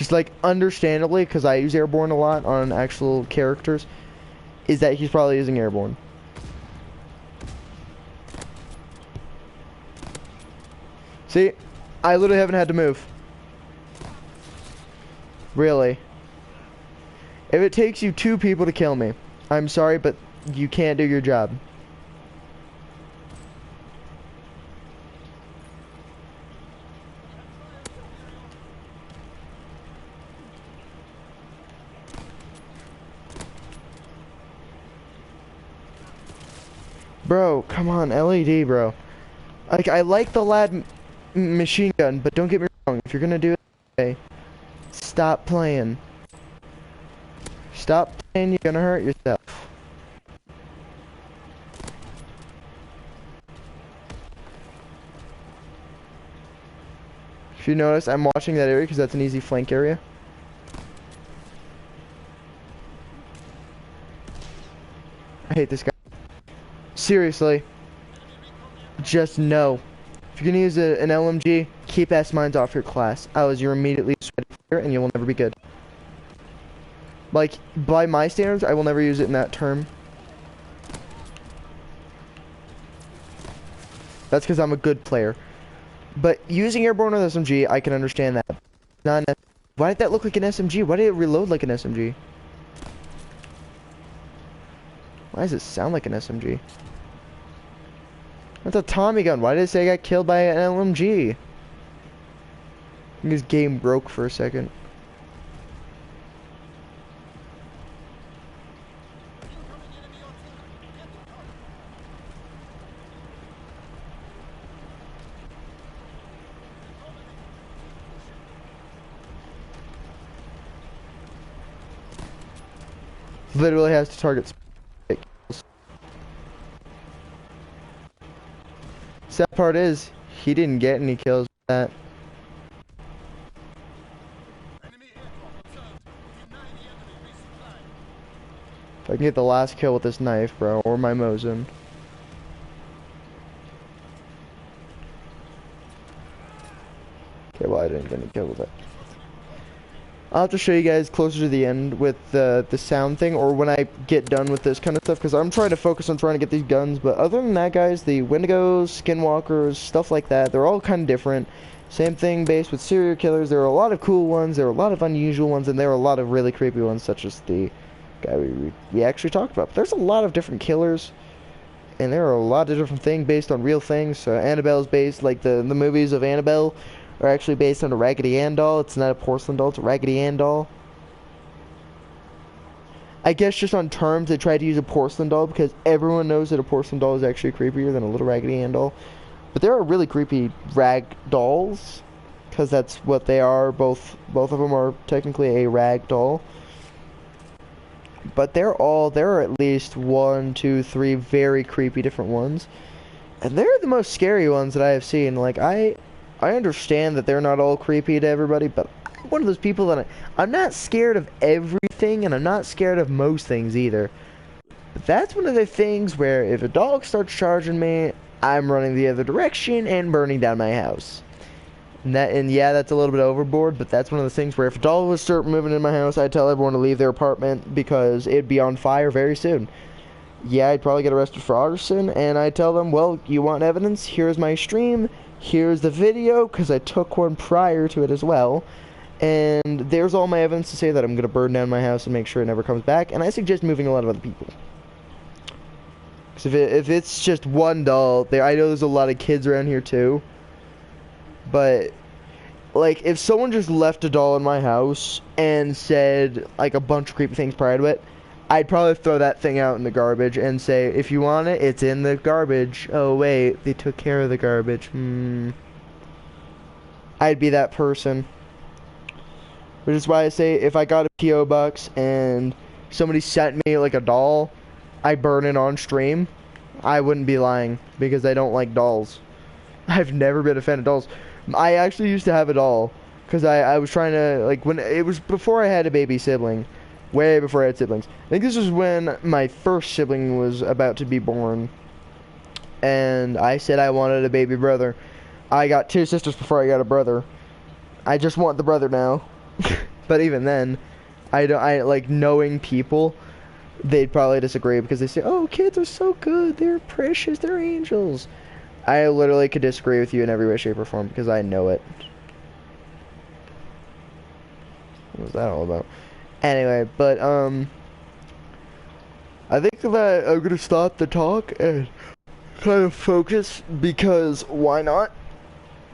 just like understandably, because I use airborne a lot on actual characters, is that he's probably using airborne. See, I literally haven't had to move. Really. If it takes you 2 people to kill me, I'm sorry, but you can't do your job. Bro, come on, LED, bro. Like, I like the lad machine gun, but don't get me wrong. If you're gonna do it, okay, stop playing. Stop playing, you're gonna hurt yourself. If you notice, I'm watching that area because that's an easy flank area. I hate this guy. Seriously. Just no. If you're gonna use an LMG, keep S-mines off your class. You're immediately sweaty player and you will never be good. Like, by my standards, I will never use it in that term. That's because I'm a good player. But using airborne with SMG, I can understand that. Why did that look like an SMG? Why did it reload like an SMG? Why does it sound like an SMG? That's a Tommy gun. Why did it say I got killed by an LMG? I think this game broke for a second. Literally has to target kills. Sad part is, he didn't get any kills with that. If I can get the last kill with this knife, bro, or my Mosin. Okay, well I didn't get any kill with it. I'll have to show you guys closer to the end with the sound thing, or when I get done with this kind of stuff, because I'm trying to focus on trying to get these guns. But other than that, guys, the Wendigos, Skinwalkers, stuff like that, they're all kind of different. Same thing based with serial killers. There are a lot of cool ones, there are a lot of unusual ones, and there are a lot of really creepy ones, such as the guy we actually talked about. But there's a lot of different killers, and there are a lot of different things based on real things. So Annabelle's based, like the movies of Annabelle are actually based on a Raggedy Ann doll. It's not a porcelain doll, it's a Raggedy Ann doll. I guess just on terms, they tried to use a porcelain doll because everyone knows that a porcelain doll is actually creepier than a little Raggedy Ann doll. But there are really creepy rag dolls, because that's what they are. Both of them are technically a rag doll. But there are at least 1, 2, 3 very creepy different ones. And they're the most scary ones that I have seen. Like, I understand that they're not all creepy to everybody, but I'm one of those people that I'm not scared of everything, and I'm not scared of most things either. But that's one of the things where if a dog starts charging me, I'm running the other direction and burning down my house. And yeah, that's a little bit overboard, but that's one of the things where if a dog would start moving in my house, I'd tell everyone to leave their apartment because it'd be on fire very soon. Yeah, I'd probably get arrested for arson, and I'd tell them, well, you want evidence? Here's my stream. Here's the video, because I took one prior to it as well. And there's all my evidence to say that I'm going to burn down my house and make sure it never comes back. And I suggest moving a lot of other people. Because if it's just one doll, I know there's a lot of kids around here too. But, like, if someone just left a doll in my house and said, like, a bunch of creepy things prior to it, I'd probably throw that thing out in the garbage and say, if you want it, it's in the garbage. Oh, wait, they took care of the garbage. I'd be that person. Which is why I say, if I got a P.O. box and somebody sent me, like, a doll, I'd burn it on stream. I wouldn't be lying, because I don't like dolls. I've never been a fan of dolls. I actually used to have a doll, because I was trying to, like, when it was before I had a baby sibling. Way before I had siblings. I think this was when my first sibling was about to be born. And I said I wanted a baby brother. I got 2 sisters before I got a brother. I just want the brother now. But even then, I like knowing people, they'd probably disagree because they say, "Oh, kids are so good. They're precious. They're angels." I literally could disagree with you in every way, shape, or form because I know it. What was that all about? Anyway, but I think that I'm gonna stop the talk and kind of focus because why not?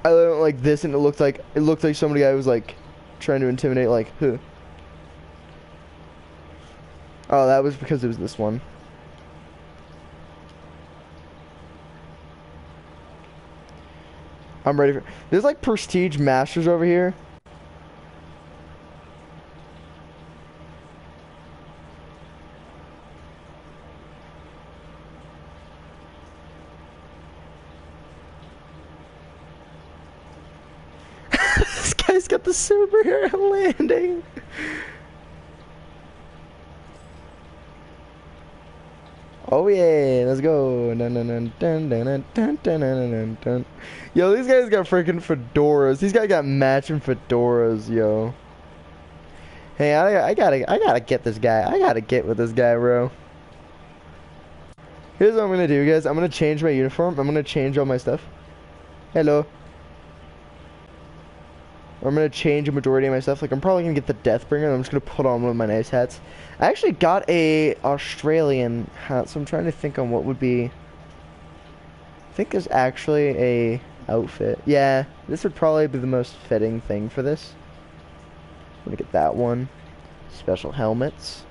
I don't like this, and it looked like somebody I was like trying to intimidate. Like, huh? Oh, that was because it was this one. I'm ready for. There's like prestige masters over here. This guy's got the superhero landing. Oh yeah, let's go. Dun, dun, dun, dun, dun, dun, dun, dun, dun, dun. Yo, these guys got freaking fedoras. These guys got matching fedoras, yo. Hey, I gotta get this guy. I gotta get with this guy, bro. Here's what I'm gonna do, guys. I'm gonna change my uniform. I'm gonna change all my stuff. Hello. I'm gonna change a majority of my stuff. Like, I'm probably gonna get the Deathbringer, and I'm just gonna put on one of my nice hats. I actually got a Australian hat, so I'm trying to think on what would be. I think there's actually a outfit. Yeah, this would probably be the most fitting thing for this. I'm gonna get that one. Special helmets.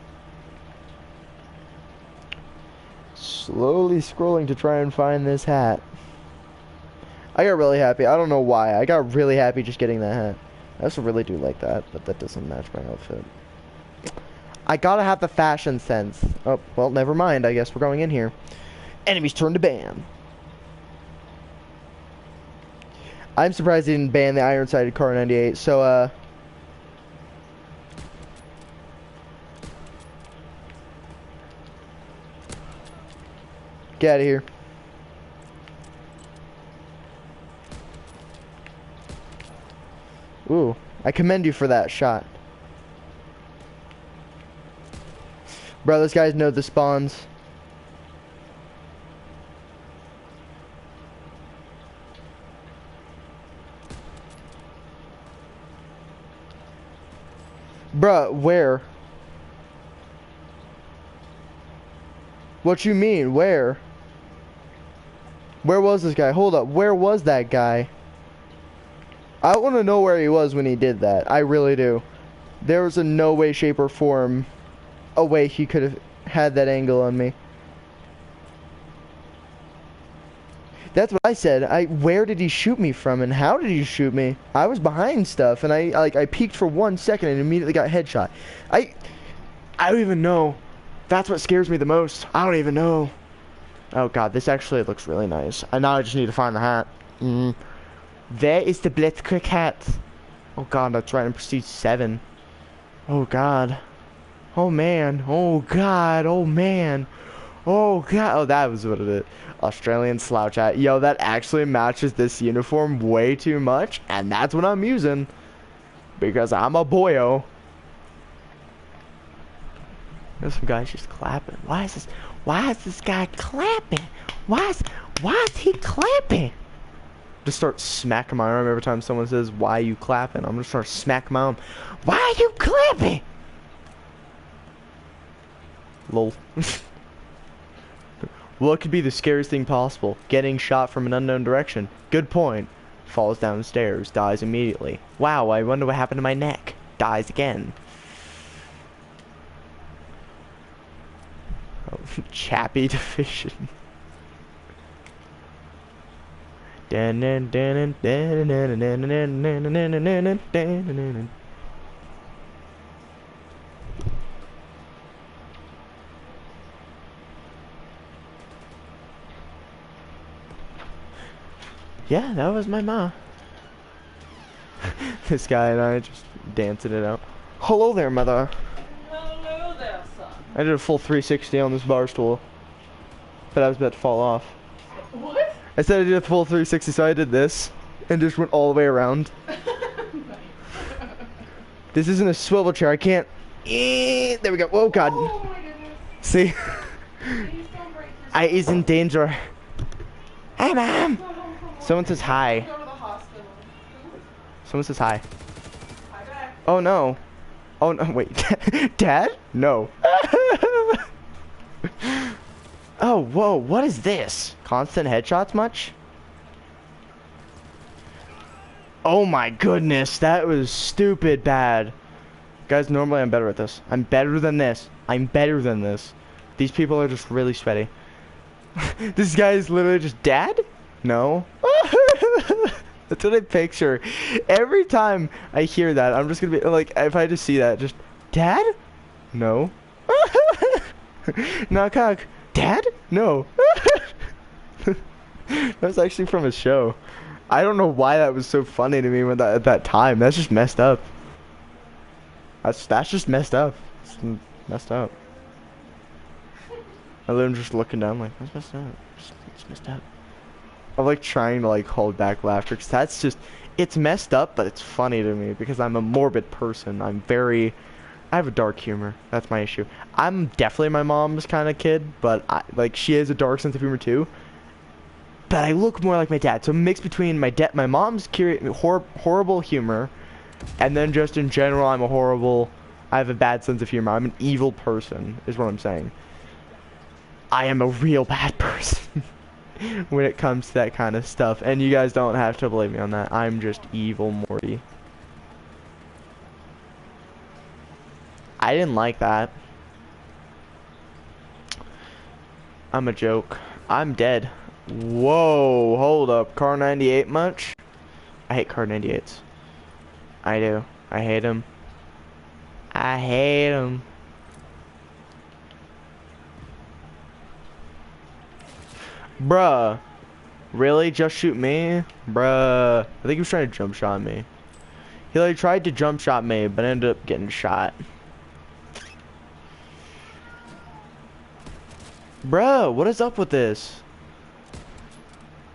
Slowly scrolling to try and find this hat. I got really happy. I don't know why. I got really happy just getting that hat. I also really do like that, but that doesn't match my outfit. I gotta have the fashion sense. Oh, well, never mind. I guess we're going in here. Enemies turn to ban. I'm surprised they didn't ban the iron-sided Car 98, so, get out of here. Ooh, I commend you for that shot. Bro, those guys know the spawns. Bruh, where? What you mean, where? Where was this guy? Hold up, where was that guy? I want to know where he was when he did that. I really do. There was a no way, shape, or form a way he could have had that angle on me. That's what I said. Where did he shoot me from, and how did he shoot me? I was behind stuff, and I peeked for 1 second and immediately got headshot. I don't even know. That's what scares me the most. I don't even know. Oh god, this actually looks really nice. And now I just need to find the hat. There is the Blitzkrieg hat. Oh god, that's right in Prestige 7. Oh god. Oh man. Oh god. Oh man. Oh god. Oh, that was what it is. Australian slouch hat. Yo, that actually matches this uniform way too much. And that's what I'm using. Because I'm a boyo. There's some guys just clapping. Why is this guy clapping? Why is he clapping? Just start smacking my arm every time someone says, "Why are you clapping?" I'm gonna start smacking my arm. Why are you clapping? Lol. What could be the scariest thing possible? Getting shot from an unknown direction. Good point. Falls downstairs, dies immediately. Wow, I wonder what happened to my neck. Dies again. Oh, Chappie division. Yeah, that was my ma. This guy and I just dancing it out. Hello there, mother. Hello there, son. I did a full 360 on this bar stool, but I was about to fall off. What? I said I did a full 360, so I did this and just went all the way around. This isn't a swivel chair. I can't. There we go. Oh God. Oh my goodness. See, Please don't break yourself. I is in danger. Hey, ma'am. Someone says hi. Go to the hospital. Someone says hi. Hi back. Oh no. Oh no. Wait. Dad? No. Oh whoa. What is this? Constant headshots much? Oh my goodness. That was stupid bad. Guys, normally I'm better at this. I'm better than this. I'm better than this. These people are just really sweaty. This guy is literally just dad? No. That's what I picture. Every time I hear that, I'm just gonna be like, if I just see that, just dad? No. Knock knock. Dad? No. That was actually from a show. I don't know why that was so funny to me when at that time. That's just messed up. That's just messed up. It's messed up. I literally just looking down like, that's messed up. It's messed up. I'm like trying to like hold back laughter because that's just, it's messed up, but it's funny to me because I'm a morbid person. I have a dark humor. That's my issue. I'm definitely my mom's kind of kid, but like she has a dark sense of humor too. But I look more like my dad, so a mix between my mom's horrible humor, and then just in general, I have a bad sense of humor. I'm an evil person, is what I'm saying. I am a real bad person when it comes to that kind of stuff, and you guys don't have to believe me on that. I'm just evil Morty. I didn't like that. I'm a joke. I'm dead. Whoa, hold up. Car 98 much? I hate car 98s. I do. I hate them. I hate them. Bruh. Really? Just shoot me? Bruh. I think he was trying to jump shot me. He like tried to jump shot me, but ended up getting shot. Bruh, what is up with this?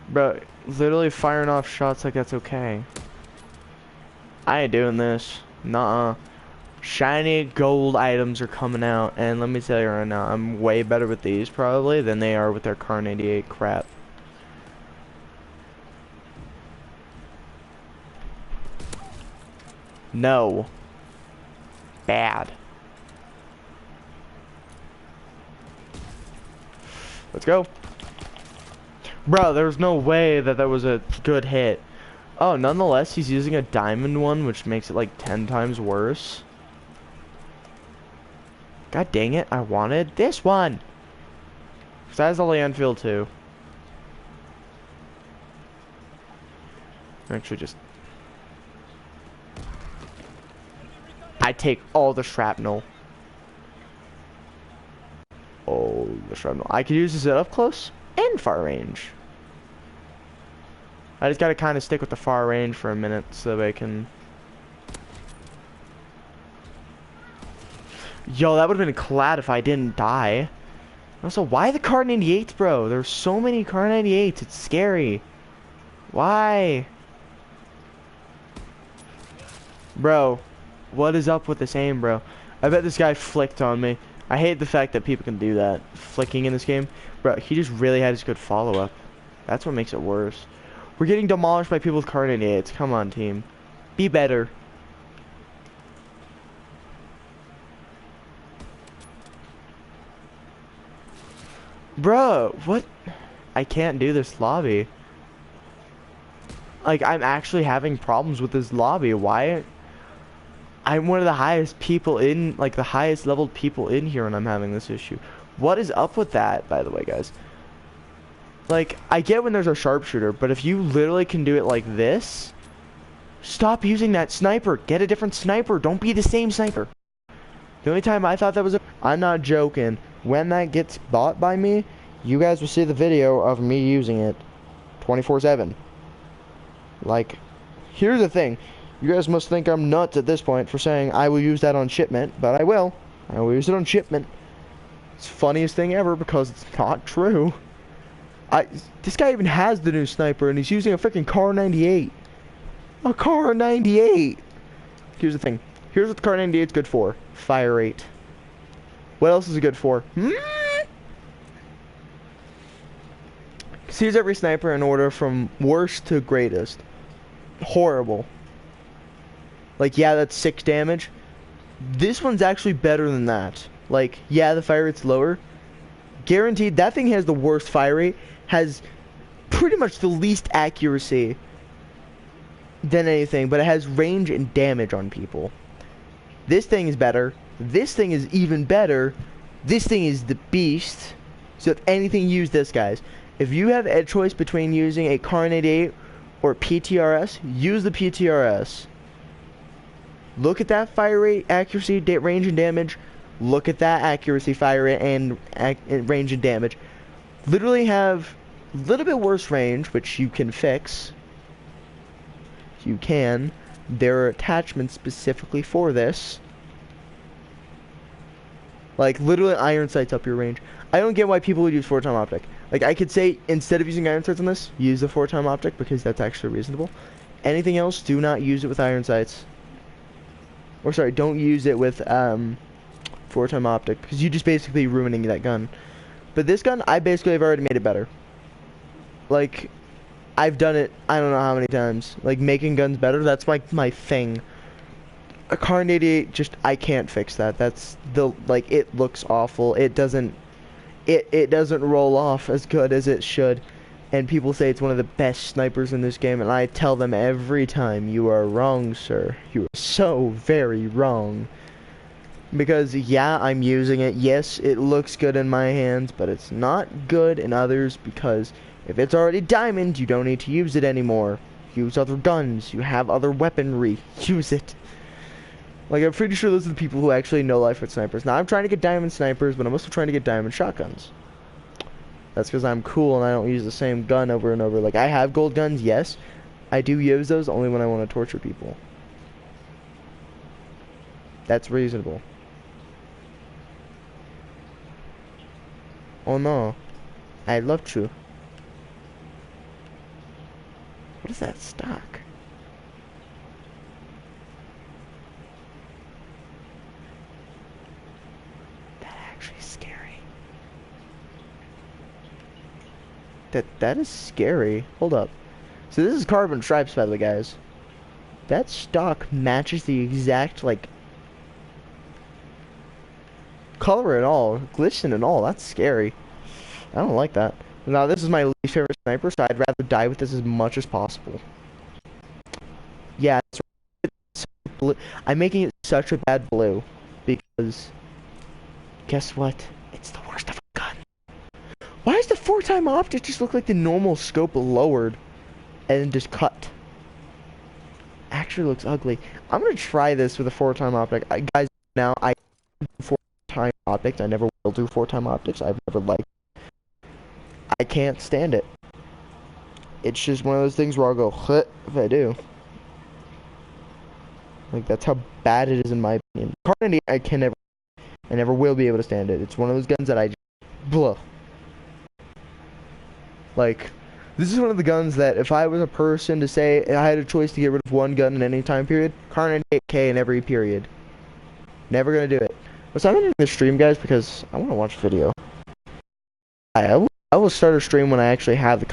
Bro, literally firing off shots like that's okay. I ain't doing this. Nuh-uh. Shiny gold items are coming out, and let me tell you right now, I'm way better with these probably than they are with their Car 98 crap. No. Bad. Let's go. Bro, there's no way that was a good hit. Oh, nonetheless, he's using a diamond one, which makes it like 10 times worse. God dang it, I wanted this one. Because that has a landfill too. Actually, just... I take all the shrapnel. Oh, the shrapnel. I could use this at up close and far range. I just gotta kind of stick with the far range for a minute so that I can... Yo, that would have been clad if I didn't die. Also, why the Car 98s, bro? There's so many Car 98s. It's scary. Why? Bro, what is up with this aim, bro? I bet this guy flicked on me. I hate the fact that people can do that. Flicking in this game. Bro, he just really had his good follow-up. That's what makes it worse. We're getting demolished by people with Car 98s. Come on, team. Be better. Bro, what? I can't do this lobby. Like, I'm actually having problems with this lobby. Why? I'm one of the highest people in, like, the highest leveled people in here, and I'm having this issue. What is up with that, by the way, guys? Like, I get when there's a sharpshooter, but if you literally can do it like this, stop using that sniper. Get a different sniper. Don't be the same sniper. The only time I thought that was I'm not joking. When that gets bought by me, you guys will see the video of me using it 24/7. Like, here's the thing. You guys must think I'm nuts at this point for saying I will use that on shipment, but I will. I will use it on shipment. It's the funniest thing ever because it's not true. This guy even has the new sniper and he's using a freaking Car 98. A Car 98! Here's the thing. Here's what the Kar 98 is good for. Fire rate. What else is it good for? Sees every sniper in order from worst to greatest. Horrible. Like, yeah, that's 6 damage. This one's actually better than that. Like, yeah, the fire rate's lower. Guaranteed, that thing has the worst fire rate. Has pretty much the least accuracy than anything, but it has range and damage on people. This thing is better. This thing is even better. This thing is the beast. So if anything, use this, guys. If you have a choice between using a Kar 98 or PTRS, use the PTRS. Look at that fire rate, accuracy, range, and damage. Look at that accuracy, fire rate, and range and damage. Literally have a little bit worse range, which you can fix. You can. There are attachments specifically for this. Like, literally iron sights up your range. I don't get why people would use 4-time optic. Like, I could say, instead of using iron sights on this, use the 4-time optic, because that's actually reasonable. Anything else, do not use it with iron sights. Or, sorry, don't use it with, 4-time optic, because you're just basically ruining that gun. But this gun, I basically have already made it better. Like, I've done it, I don't know how many times. Like, making guns better, that's like my thing. A Kar 88, just, I can't fix that. That's the, like, it looks awful. It doesn't roll off as good as it should. And people say it's one of the best snipers in this game, and I tell them every time, you are wrong, sir. You are so very wrong. Because, yeah, I'm using it. Yes, it looks good in my hands, but it's not good in others, because if it's already diamond, you don't need to use it anymore. Use other guns. You have other weaponry. Use it. Like, I'm pretty sure those are the people who actually know life with snipers. Now, I'm trying to get diamond snipers, but I'm also trying to get diamond shotguns. That's because I'm cool and I don't use the same gun over and over. Like, I have gold guns, yes. I do use those only when I want to torture people. That's reasonable. Oh no. I love you. What is that stock? That actually is scary. That is scary. Hold up. So this is carbon stripes, by the way, guys. That stock matches the exact, like, color and all, glisten and all. That's scary. I don't like that. Now, this is my least favorite sniper, so I'd rather die with this as much as possible. Yeah, it's blue. I'm making it such a bad blue because guess what? It's the worst of a gun. Why does the 4-time optic just look like the normal scope lowered and then just cut? Actually looks ugly. I'm gonna try this with a 4-time optic. Guys, now I do 4-time optics. I never will do 4-time optics. I've never liked it. I can't stand it. It's just one of those things where I'll go hut if I do. Like, that's how bad it is in my opinion. Kar 98, I never will be able to stand it. It's one of those guns that I just, blah. Like, this is one of the guns that if I was a person to say I had a choice to get rid of one gun in any time period, Kar 98K in every period. Never gonna do it. But so I'm ending the stream, guys, because I want to watch a video. I will start a stream when I actually have the